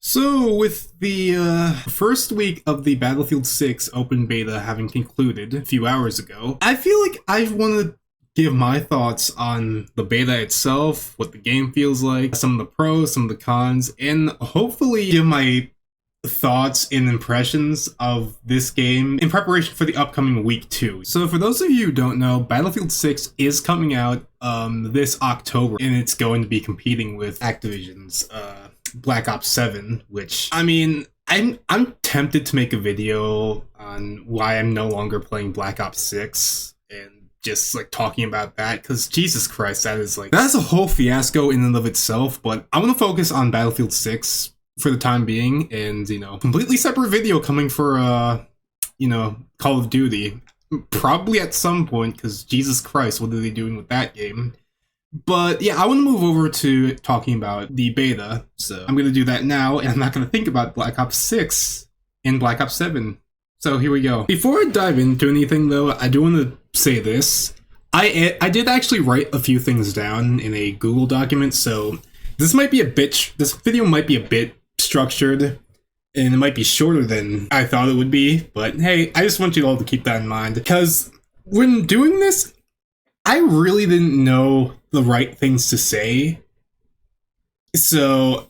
So, with the first week of the Battlefield 6 open beta having concluded a few hours ago, I feel like I want to give my thoughts on the beta itself, what the game feels like, some of the pros, some of the cons, and hopefully give my thoughts and impressions of this game in preparation for the upcoming week 2. So for those of you who don't know, Battlefield 6 is coming out this October, and it's going to be competing with Activision's Black Ops 7, which, I mean, I'm tempted to make a video on why I'm no longer playing Black Ops 6 and just like talking about that, because Jesus Christ, that's a whole fiasco in and of itself. But I want to focus on Battlefield 6 for the time being, and completely separate video coming for Call of Duty, probably at some point, because Jesus Christ, what are they doing with that game? But yeah, I want to move over to talking about the beta, so I'm going to do that now, and I'm not going to think about Black Ops 6 and Black Ops 7. So here we go. Before I dive into anything though, I do want to say this. I did actually write a few things down in a Google document, so this video might be a bit structured, and it might be shorter than I thought it would be, but hey, I just want you all to keep that in mind, because when doing this, I really didn't know the right things to say, so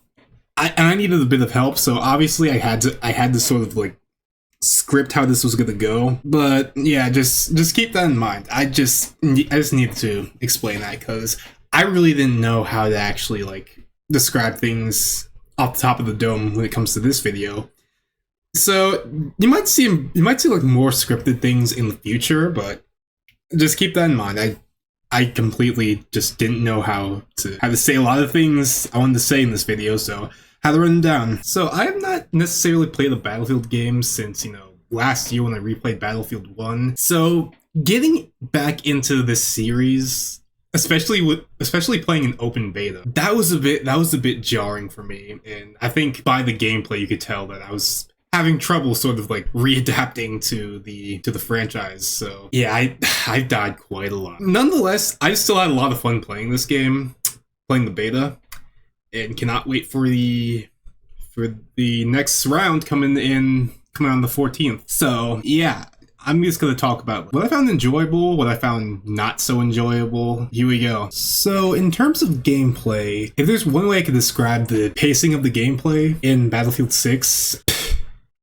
I needed a bit of help. So obviously I had to sort of like script how this was gonna go. But yeah, just keep that in mind. I just need to explain that, because I really didn't know how to actually like describe things off the top of the dome when it comes to this video. So you might see like more scripted things in the future, but just keep that in mind. I completely just didn't know how to say a lot of things I wanted to say in this video, so I had to run them down. So I have not necessarily played a Battlefield game since, last year when I replayed Battlefield 1. So getting back into this series, especially playing an open beta, that was a bit jarring for me, and I think by the gameplay you could tell that I was having trouble sort of like readapting to the franchise. So yeah, I died quite a lot. Nonetheless, I still had a lot of fun playing this game, playing the beta, and cannot wait for the next round coming on the 14th. So yeah, I'm just going to talk about what I found enjoyable, what I found not so enjoyable. Here we go. So in terms of gameplay, if there's one way I could describe the pacing of the gameplay in Battlefield 6,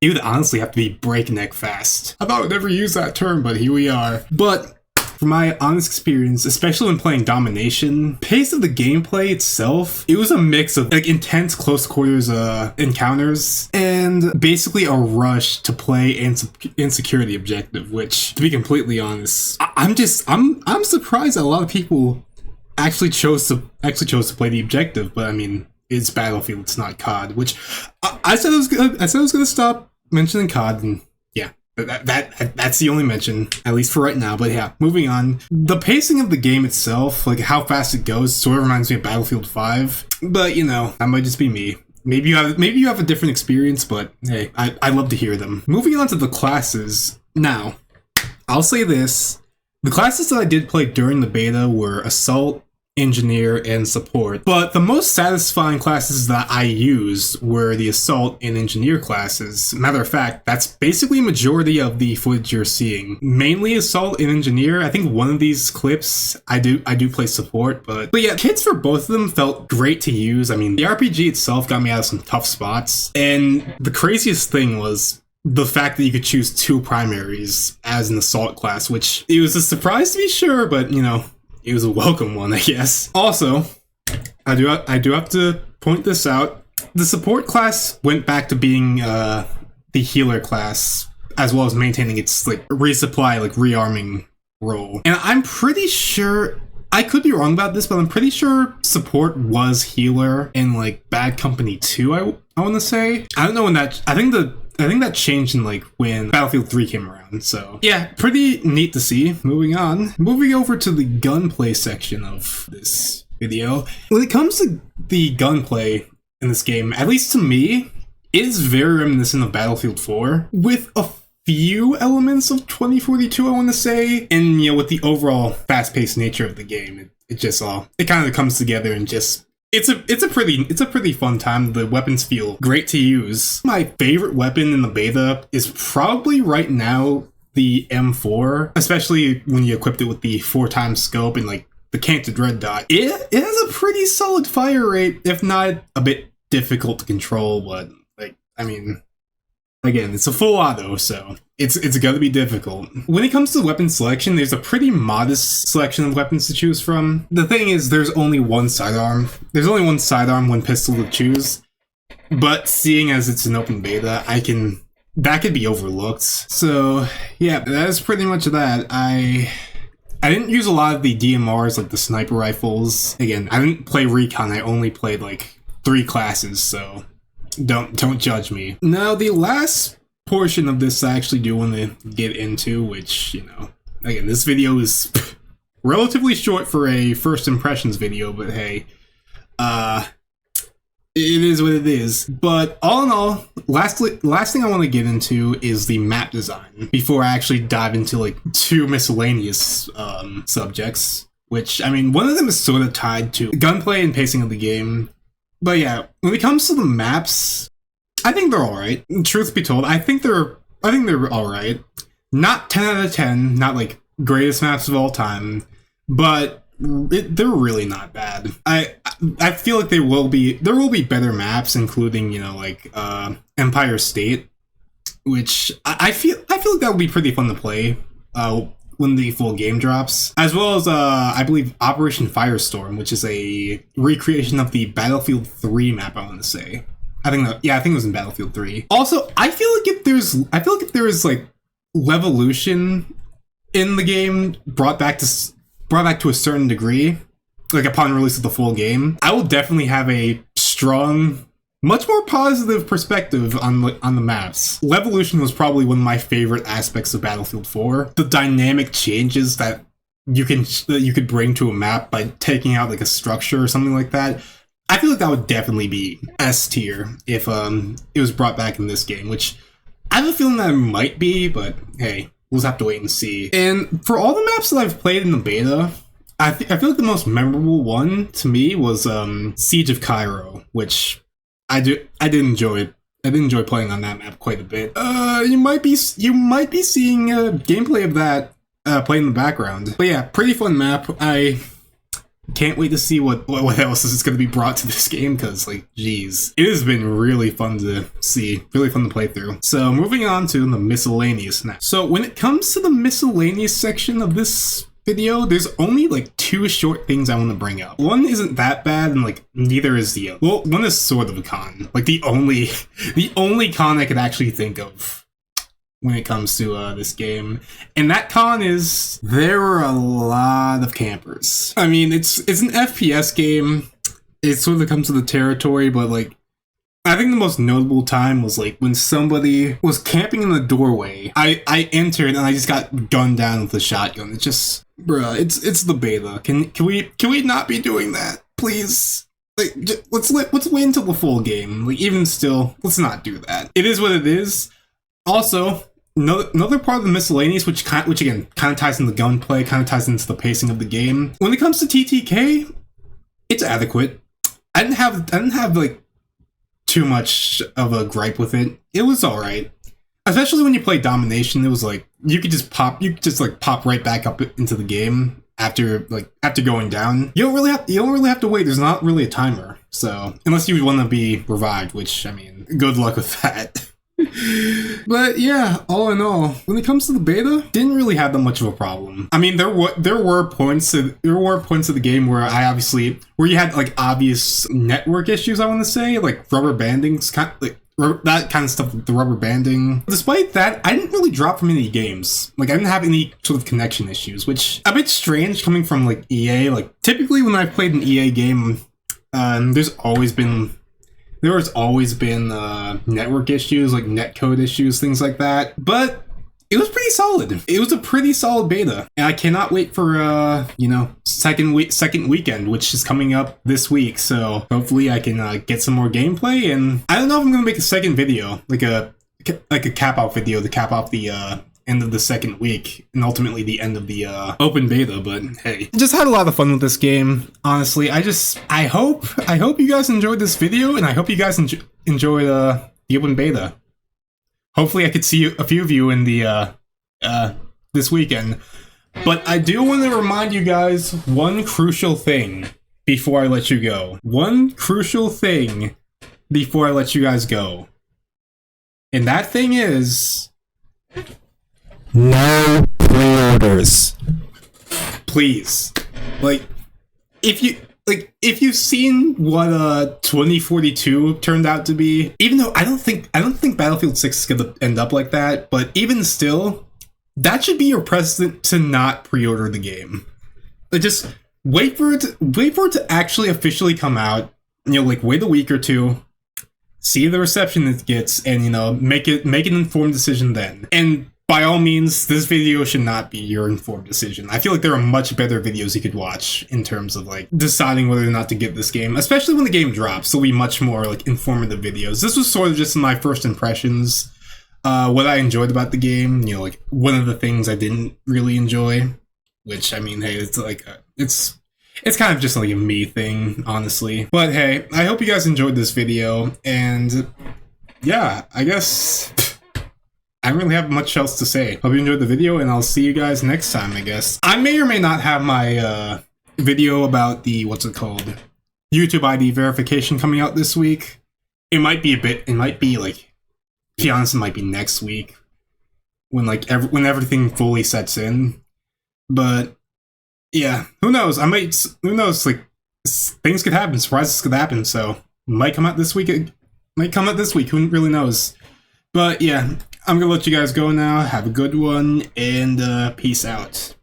it would honestly have to be breakneck fast. I thought I would never use that term, but here we are. But from my honest experience, especially when playing Domination, pace of the gameplay itself, it was a mix of like intense close quarters encounters and basically a rush to play and secure the objective, which, to be completely honest, I'm surprised that a lot of people actually chose to play the objective. But I mean, it's Battlefield, it's not COD, which I said I was gonna stop mentioning COD, and yeah, that's the only mention, at least for right now. But yeah, moving on. The pacing of the game itself, like how fast it goes, sort of reminds me of Battlefield 5. But that might just be me. Maybe you have a different experience, but hey, I love to hear them. Moving on to the classes. Now, I'll say this. The classes that I did play during the beta were Assault, Engineer, and Support, but the most satisfying classes that I used were the Assault and Engineer classes. Matter of fact, that's basically a majority of the footage you're seeing. Mainly Assault and Engineer. I think one of these clips I do play Support, but yeah, kits for both of them felt great to use. I mean, the RPG itself got me out of some tough spots, and the craziest thing was the fact that you could choose 2 primaries as an Assault class, which it was a surprise to be sure, but it was a welcome one, I guess. Also, I do have to point this out. The Support class went back to being the Healer class, as well as maintaining its like resupply, like rearming role. And I'm pretty sure, I could be wrong about this, but I'm pretty sure Support was Healer in like Bad Company 2, I want to say. I don't know when that, I think that changed in like when Battlefield 3 came around. So yeah, pretty neat to see. Moving over to the gunplay section of this video. When it comes to the gunplay in this game, at least to me, it is very reminiscent of Battlefield 4, with a few elements of 2042, I want to say, and with the overall fast-paced nature of the game, it kind of comes together and just it's a pretty fun time. The weapons feel great to use. My favorite weapon in the beta is probably right now the M4, especially when you equipped it with the 4x scope and like the canted red dot. It has a pretty solid fire rate, if not a bit difficult to control, but like, I mean, again, it's a full auto, so it's gonna be difficult. When it comes to weapon selection, there's a pretty modest selection of weapons to choose from. The thing is, there's only one sidearm. There's only one sidearm, one pistol to choose. But seeing as it's an open beta, that could be overlooked. So yeah, that is pretty much that. I didn't use a lot of the DMRs, like the sniper rifles. Again, I didn't play recon. I only played like 3 classes, so don't judge me. Now, the last portion of this I actually do want to get into, which, you know, again, this video is relatively short for a first impressions video, but hey, it is what it is. But all in all, last thing I want to get into is the map design before I actually dive into like 2 miscellaneous subjects, which, I mean, one of them is sort of tied to gunplay and pacing of the game. But yeah, when it comes to the maps, I think they're alright. Truth be told, I think they're alright. Not 10 out of 10, not like greatest maps of all time, but they're really not bad. I feel like there will be better maps, including, you know, like Empire State, which I feel like that would be pretty fun to play when the full game drops, as well as I believe Operation Firestorm, which is a recreation of the Battlefield 3 map, I want to say. I think it was in Battlefield 3. Also, I feel like if there is like Levolution in the game brought back to a certain degree, like upon release of the full game, I will definitely have a strong, much more positive perspective on the maps. Levolution was probably one of my favorite aspects of Battlefield 4. The dynamic changes that you could bring to a map by taking out like a structure or something like that. I feel like that would definitely be S tier if it was brought back in this game, which I have a feeling that it might be, but hey, we'll just have to wait and see. And for all the maps that I've played in the beta, I feel like the most memorable one to me was Siege of Cairo, which I did enjoy it. I did enjoy playing on that map quite a bit. You might be seeing gameplay of that playing in the background. But yeah, pretty fun map. I can't wait to see what else is going to be brought to this game, because, like, geez, it has been really fun to see, really fun to play through. So moving on to the miscellaneous now. So when it comes to the miscellaneous section of this video, there's only like 2 short things I want to bring up. One isn't that bad, and like neither is the other. Well, one is sort of a con, like the only con I could actually think of when it comes to this game, and that con is there are a lot of campers. I mean, it's an FPS game. It sort of comes to the territory, but like, I think the most notable time was like when somebody was camping in the doorway. I entered and I just got gunned down with a shotgun. It's just, bruh, it's the beta. Can we not be doing that, please? Like, let's wait until the full game. Like, even still, let's not do that. It is what it is. Also, another part of the miscellaneous, which again kind of ties into gunplay, kind of ties into the pacing of the game. When it comes to TTK, it's adequate. I didn't have like too much of a gripe with it. It was alright. Especially when you play Domination, it was like you could just pop right back up into the game after going down. You don't really have to wait. There's not really a timer. So unless you want to be revived, which, I mean, good luck with that. But yeah, all in all, when it comes to the beta, didn't really have that much of a problem. I mean, there were points of the game where you had like obvious network issues, I want to say, like rubber bandings, that kind of stuff, the rubber banding. Despite that, I didn't really drop from any games. Like, I didn't have any sort of connection issues, which a bit strange coming from like EA. Like, typically when I've played an EA game, there's always been network issues, like netcode issues, things like that. But it was pretty solid. It was a pretty solid beta, and I cannot wait for second weekend, which is coming up this week. So hopefully I can get some more gameplay, and I don't know if I'm gonna make a second video, like a cap out video to cap off the end of the second week and ultimately the end of the open beta. But hey, just had a lot of fun with this game. Honestly, I hope you guys enjoyed this video, and I hope you guys enjoyed the open beta. Hopefully, I could see a few of you in the this weekend. But I do want to remind you guys one crucial thing before I let you go. One crucial thing before I let you guys go. And that thing is... no pre-orders. Please. If you've seen what 2042 turned out to be, even though I don't think Battlefield 6 is gonna end up like that, but even still, that should be your precedent to not pre-order the game. Just wait for it to actually officially come out. Wait a week or two, see the reception it gets, and make an informed decision then. And by all means, this video should not be your informed decision. I feel like there are much better videos you could watch in terms of deciding whether or not to get this game, especially when the game drops. There'll be much more informative videos. This was sort of just my first impressions, what I enjoyed about the game. One of the things I didn't really enjoy, which I mean, hey, it's kind of just a me thing, honestly. But hey, I hope you guys enjoyed this video, and yeah, I guess I don't really have much else to say. Hope you enjoyed the video, and I'll see you guys next time, I guess. I may or may not have my video about the, YouTube ID verification coming out this week. It might be to be honest, it might be next week when when everything fully sets in. But yeah, who knows? Who knows? Things could happen. Surprises could happen. So might come out this week. Who really knows? But yeah, I'm gonna let you guys go now. Have a good one, and peace out.